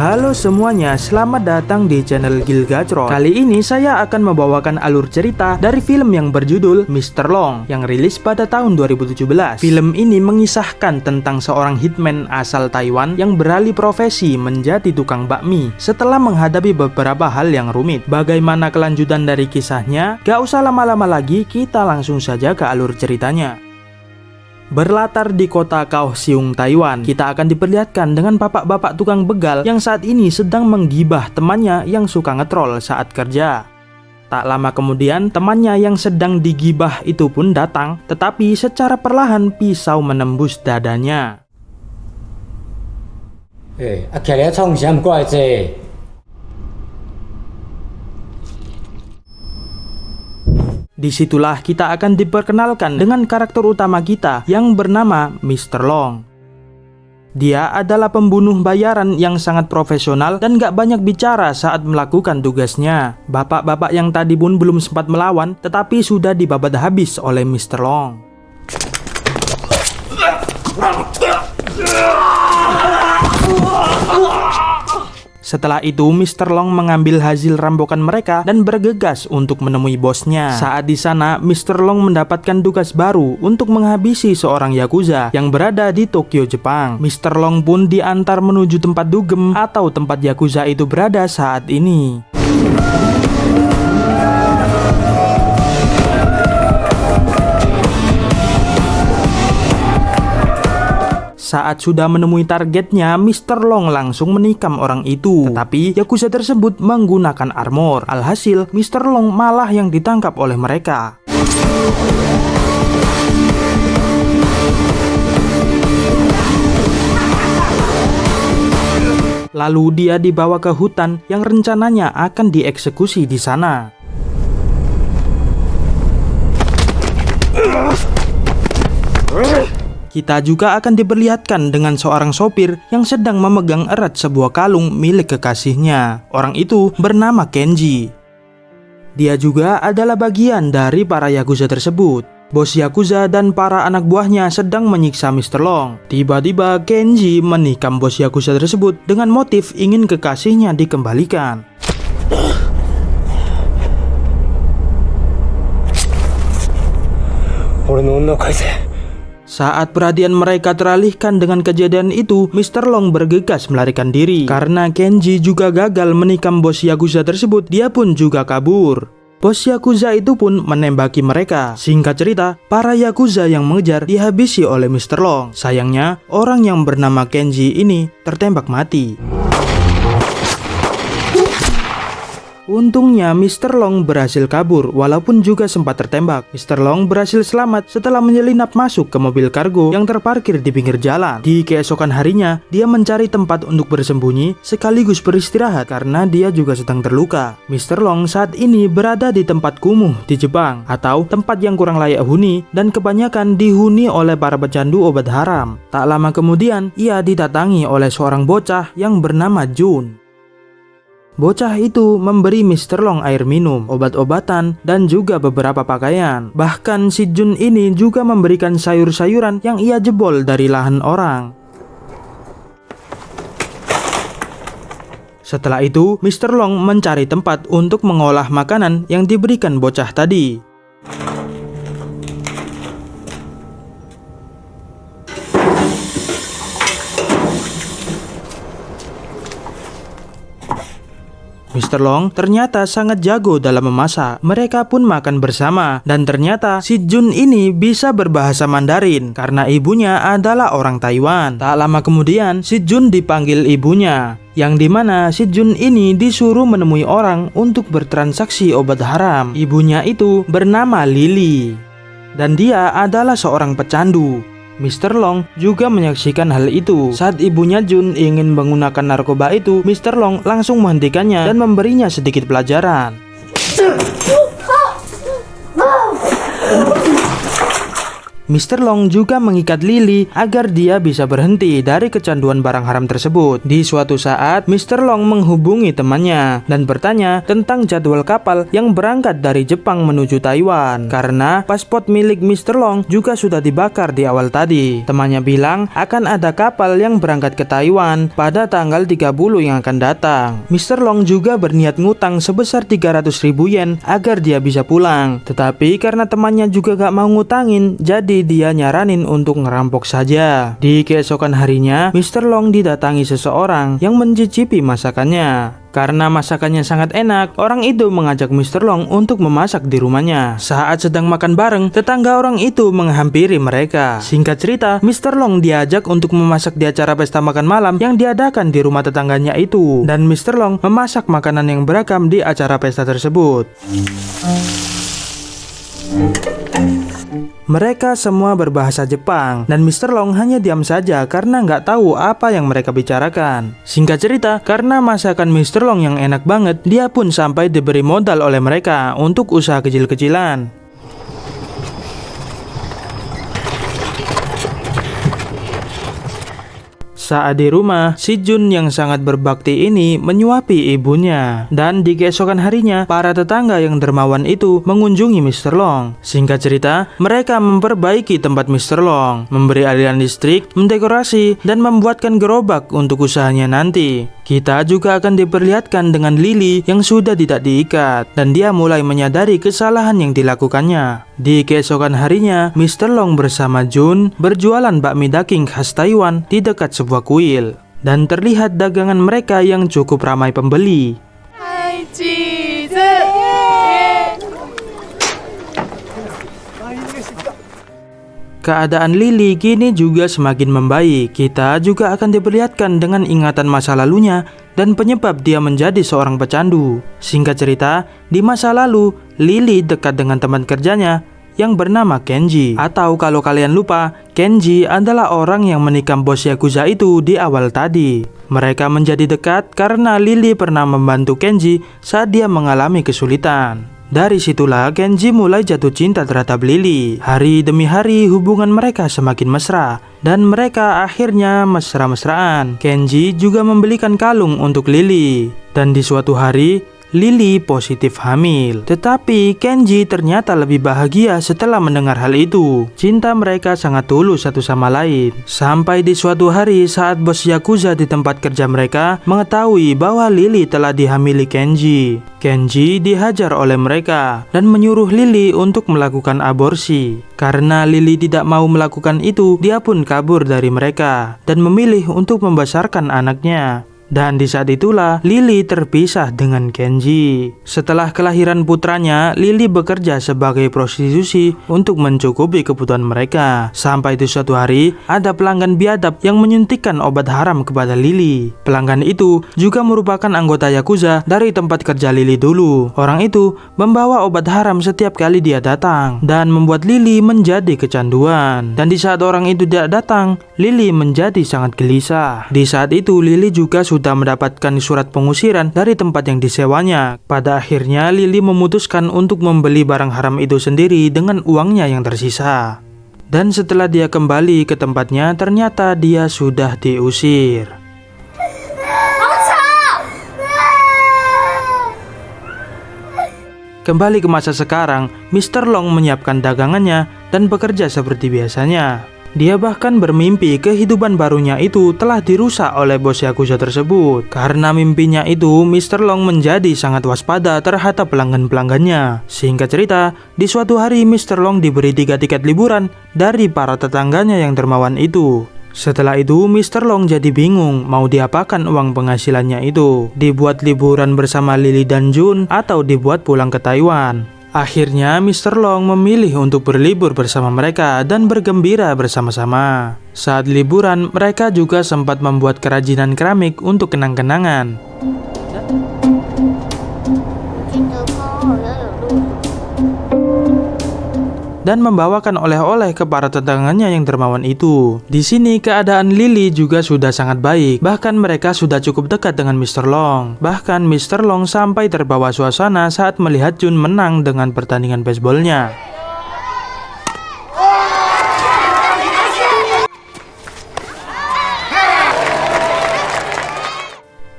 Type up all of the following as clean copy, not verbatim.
Halo semuanya, selamat datang di channel Gilgatron. Kali ini saya akan membawakan alur cerita dari film yang berjudul Mr. Long yang rilis pada tahun 2017. Film ini mengisahkan tentang seorang hitman asal Taiwan yang beralih profesi menjadi tukang bakmi setelah menghadapi beberapa hal yang rumit. Bagaimana kelanjutan dari kisahnya? Gak usah lama-lama lagi, kita langsung saja ke alur ceritanya. Berlatar di kota Kaohsiung, Taiwan, kita akan diperlihatkan dengan bapak-bapak tukang begal yang saat ini sedang menggibah temannya yang suka ngetrol saat kerja. Tak lama kemudian, temannya yang sedang digibah itu pun datang, tetapi secara perlahan pisau menembus dadanya. Disitulah kita akan diperkenalkan dengan karakter utama kita yang bernama Mr. Long. Dia adalah pembunuh bayaran yang sangat profesional dan gak banyak bicara saat melakukan tugasnya. Bapak-bapak yang tadi pun belum sempat melawan, tetapi sudah dibabat habis oleh Mr. Long. Setelah itu, Mr. Long mengambil hasil rampokan mereka dan bergegas untuk menemui bosnya. Saat di sana, Mr. Long mendapatkan tugas baru untuk menghabisi seorang Yakuza yang berada di Tokyo, Jepang. Mr. Long pun diantar menuju tempat dugem atau tempat Yakuza itu berada saat ini. Saat sudah menemui targetnya, Mr. Long langsung menikam orang itu. Tetapi Yakuza tersebut menggunakan armor. Alhasil, Mr. Long malah yang ditangkap oleh mereka. Lalu dia dibawa ke hutan yang rencananya akan dieksekusi di sana. Kita juga akan diperlihatkan dengan seorang sopir yang sedang memegang erat sebuah kalung milik kekasihnya. Orang itu bernama Kenji. Dia juga adalah bagian dari para Yakuza tersebut. Bos Yakuza dan para anak buahnya sedang menyiksa Mr. Long. Tiba-tiba Kenji menikam bos Yakuza tersebut dengan motif ingin kekasihnya dikembalikan. Saat perhatian mereka teralihkan dengan kejadian itu, Mr. Long bergegas melarikan diri. Karena Kenji juga gagal menikam bos Yakuza tersebut, dia pun juga kabur. Bos Yakuza itu pun menembaki mereka. Singkat cerita, para Yakuza yang mengejar dihabisi oleh Mr. Long. Sayangnya, orang yang bernama Kenji ini tertembak mati. Untungnya Mr. Long berhasil kabur walaupun juga sempat tertembak. Mr. Long berhasil selamat setelah menyelinap masuk ke mobil kargo yang terparkir di pinggir jalan. Di keesokan harinya, dia mencari tempat untuk bersembunyi sekaligus beristirahat karena dia juga sedang terluka. Mr. Long saat ini berada di tempat kumuh di Jepang atau tempat yang kurang layak huni dan kebanyakan dihuni oleh para pecandu obat haram. Tak lama kemudian, ia didatangi oleh seorang bocah yang bernama Jun. Bocah itu memberi Mr. Long air minum, obat-obatan, dan juga beberapa pakaian. Bahkan si Jun ini juga memberikan sayur-sayuran yang ia jebol dari lahan orang. Setelah itu, Mr. Long mencari tempat untuk mengolah makanan yang diberikan bocah tadi. Mr. Long ternyata sangat jago dalam memasak. Mereka pun makan bersama. Dan ternyata si Jun ini bisa berbahasa Mandarin karena ibunya adalah orang Taiwan. Tak lama kemudian si Jun dipanggil ibunya, yang dimana si Jun ini disuruh menemui orang untuk bertransaksi obat haram. Ibunya itu bernama Lily, dan dia adalah seorang pecandu. Mr. Long juga menyaksikan hal itu. Saat ibunya Jun ingin menggunakan narkoba itu, Mr. Long langsung menghentikannya dan memberinya sedikit pelajaran. Mr. Long juga mengikat Lily agar dia bisa berhenti dari kecanduan barang haram tersebut. Di suatu saat, Mr. Long menghubungi temannya dan bertanya tentang jadwal kapal yang berangkat dari Jepang menuju Taiwan, karena paspor milik Mr. Long juga sudah dibakar di awal tadi. Temannya bilang akan ada kapal yang berangkat ke Taiwan pada tanggal 30 yang akan datang. Mr. Long juga berniat ngutang sebesar 300.000 yen agar dia bisa pulang. Tetapi karena temannya juga gak mau ngutangin, jadi dia nyaranin untuk ngerampok saja. Di keesokan harinya, Mr. Long didatangi seseorang yang mencicipi masakannya. Karena masakannya sangat enak, orang itu mengajak Mr. Long untuk memasak di rumahnya. Saat sedang makan bareng, tetangga orang itu menghampiri mereka. Singkat cerita, Mr. Long diajak untuk memasak di acara pesta makan malam yang diadakan di rumah tetangganya itu. Dan Mr. Long memasak makanan yang beragam di acara pesta tersebut. Mereka semua berbahasa Jepang dan Mr. Long hanya diam saja karena nggak tahu apa yang mereka bicarakan. Singkat cerita, karena masakan Mr. Long yang enak banget, dia pun sampai diberi modal oleh mereka untuk usaha kecil-kecilan. Saat di rumah, si Jun yang sangat berbakti ini menyuapi ibunya. Dan di keesokan harinya, para tetangga yang dermawan itu mengunjungi Mr. Long. Singkat cerita, mereka memperbaiki tempat Mr. Long, memberi aliran listrik, mendekorasi, dan membuatkan gerobak untuk usahanya nanti. Kita juga akan diperlihatkan dengan Lily yang sudah tidak diikat, dan dia mulai menyadari kesalahan yang dilakukannya. Di keesokan harinya, Mr. Long bersama Jun berjualan bakmi daging khas Taiwan di dekat sebuah kuil. Dan terlihat dagangan mereka yang cukup ramai pembeli. Keadaan Lily kini juga semakin membaik. Kita juga akan diperlihatkan dengan ingatan masa lalunya dan penyebab dia menjadi seorang pecandu. Singkat cerita, di masa lalu, Lily dekat dengan teman kerjanya yang bernama Kenji. Atau kalau kalian lupa, Kenji adalah orang yang menikam bos Yakuza itu di awal tadi. Mereka menjadi dekat karena Lily pernah membantu Kenji saat dia mengalami kesulitan. Dari situlah Kenji mulai jatuh cinta terhadap Lily. Hari demi hari hubungan mereka semakin mesra dan mereka akhirnya mesra-mesraan. Kenji juga membelikan kalung untuk Lily. Dan di suatu hari Lily positif hamil. Tetapi Kenji ternyata lebih bahagia setelah mendengar hal itu. Cinta mereka sangat tulus satu sama lain. Sampai di suatu hari saat bos Yakuza di tempat kerja mereka mengetahui bahwa Lily telah dihamili Kenji. Kenji dihajar oleh mereka dan menyuruh Lily untuk melakukan aborsi. Karena Lily tidak mau melakukan itu, dia pun kabur dari mereka dan memilih untuk membesarkan anaknya. Dan di saat itulah Lily terpisah dengan Kenji. Setelah kelahiran putranya, Lily bekerja sebagai prostitusi untuk mencukupi kebutuhan mereka. Sampai di suatu hari, ada pelanggan biadab yang menyuntikkan obat haram kepada Lily. Pelanggan itu juga merupakan anggota Yakuza dari tempat kerja Lily dulu. Orang itu membawa obat haram setiap kali dia datang dan membuat Lily menjadi kecanduan. Dan di saat orang itu tidak datang, Lily menjadi sangat gelisah. Di saat itu Lily juga sudah mendapatkan surat pengusiran dari tempat yang disewanya. Pada akhirnya Lily memutuskan untuk membeli barang haram itu sendiri dengan uangnya yang tersisa. Dan setelah dia kembali ke tempatnya, ternyata dia sudah diusir. Kembali ke masa sekarang, Mr. Long menyiapkan dagangannya dan bekerja seperti biasanya. Dia bahkan bermimpi kehidupan barunya itu telah dirusak oleh bos Yakuza tersebut. Karena mimpinya itu, Mr. Long menjadi sangat waspada terhadap pelanggan-pelanggannya. Singkat cerita, di suatu hari Mr. Long diberi 3 tiket liburan dari para tetangganya yang dermawan itu. Setelah itu, Mr. Long jadi bingung mau diapakan uang penghasilannya itu. Dibuat liburan bersama Lily dan Jun atau dibuat pulang ke Taiwan. Akhirnya Mr. Long memilih untuk berlibur bersama mereka dan bergembira bersama-sama. Saat liburan, mereka juga sempat membuat kerajinan keramik untuk kenang-kenangan. Dan membawakan oleh-oleh ke para tetangganya yang dermawan itu. Di sini keadaan Lily juga sudah sangat baik. Bahkan mereka sudah cukup dekat dengan Mr. Long. Bahkan Mr. Long sampai terbawa suasana saat melihat Jun menang dengan pertandingan baseballnya.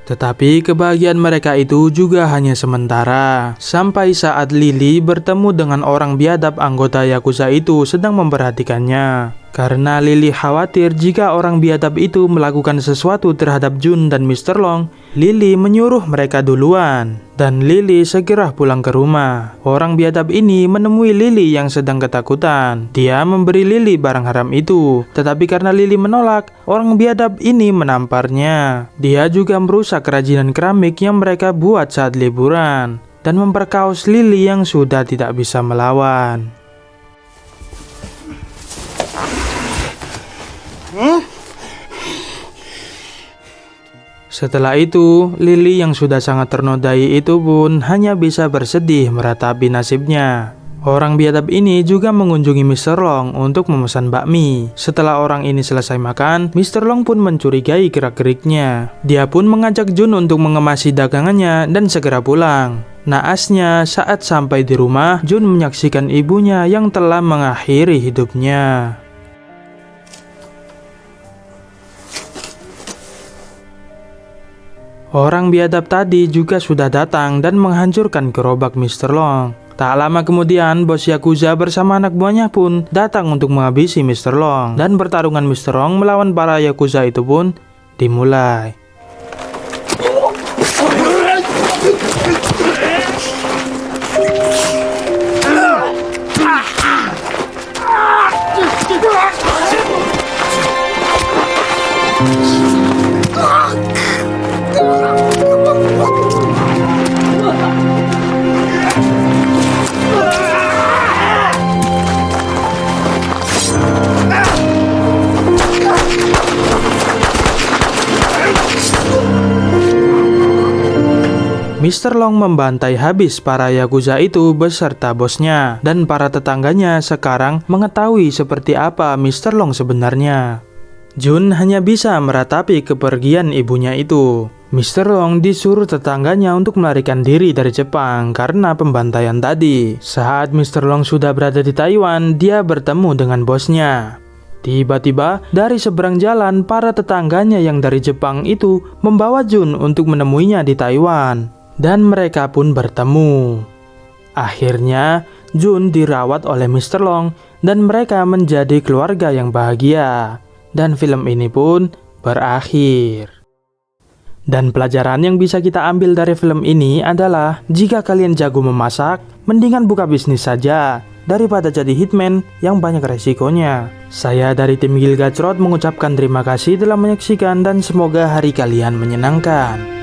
Tetapi kebahagiaan mereka itu juga hanya sementara. Sampai saat Lily bertemu dengan orang biadab anggota Yakuza itu sedang memperhatikannya. Karena Lily khawatir jika orang biadab itu melakukan sesuatu terhadap Jun dan Mr. Long, Lily menyuruh mereka duluan. Dan Lily segera pulang ke rumah. Orang biadab ini menemui Lily yang sedang ketakutan. Dia memberi Lily barang haram itu. Tetapi karena Lily menolak, orang biadab ini menamparnya. Dia juga merusak kerajinan keramik yang mereka buat saat liburan. Dan memperkaos Lily yang sudah tidak bisa melawan. Setelah itu, Lily yang sudah sangat ternodai itu pun hanya bisa bersedih meratapi nasibnya. Orang biadab ini juga mengunjungi Mr. Long untuk memesan bakmi. Setelah orang ini selesai makan, Mr. Long pun mencurigai gerak-geriknya. Dia pun mengajak Jun untuk mengemasi dagangannya dan segera pulang. Naasnya, saat sampai di rumah, Jun menyaksikan ibunya yang telah mengakhiri hidupnya. Orang biadab tadi juga sudah datang dan menghancurkan gerobak Mr. Long. Tak lama kemudian, bos Yakuza bersama anak buahnya pun datang untuk menghabisi Mr. Long. Dan pertarungan Mr. Long melawan para Yakuza itu pun dimulai. Mr. Long membantai habis para Yakuza itu beserta bosnya, dan para tetangganya sekarang mengetahui seperti apa Mr. Long sebenarnya. Jun hanya bisa meratapi kepergian ibunya itu. Mr. Long disuruh tetangganya untuk melarikan diri dari Jepang karena pembantaian tadi. Saat Mr. Long sudah berada di Taiwan, dia bertemu dengan bosnya. Tiba-tiba, dari seberang jalan, para tetangganya yang dari Jepang itu membawa Jun untuk menemuinya di Taiwan. Dan mereka pun bertemu. Akhirnya, Jun dirawat oleh Mr. Long dan mereka menjadi keluarga yang bahagia. Dan film ini pun berakhir. Dan pelajaran yang bisa kita ambil dari film ini adalah jika kalian jago memasak, mendingan buka bisnis saja daripada jadi hitman yang banyak resikonya. Saya dari tim Gilgacrot mengucapkan terima kasih telah menyaksikan dan semoga hari kalian menyenangkan.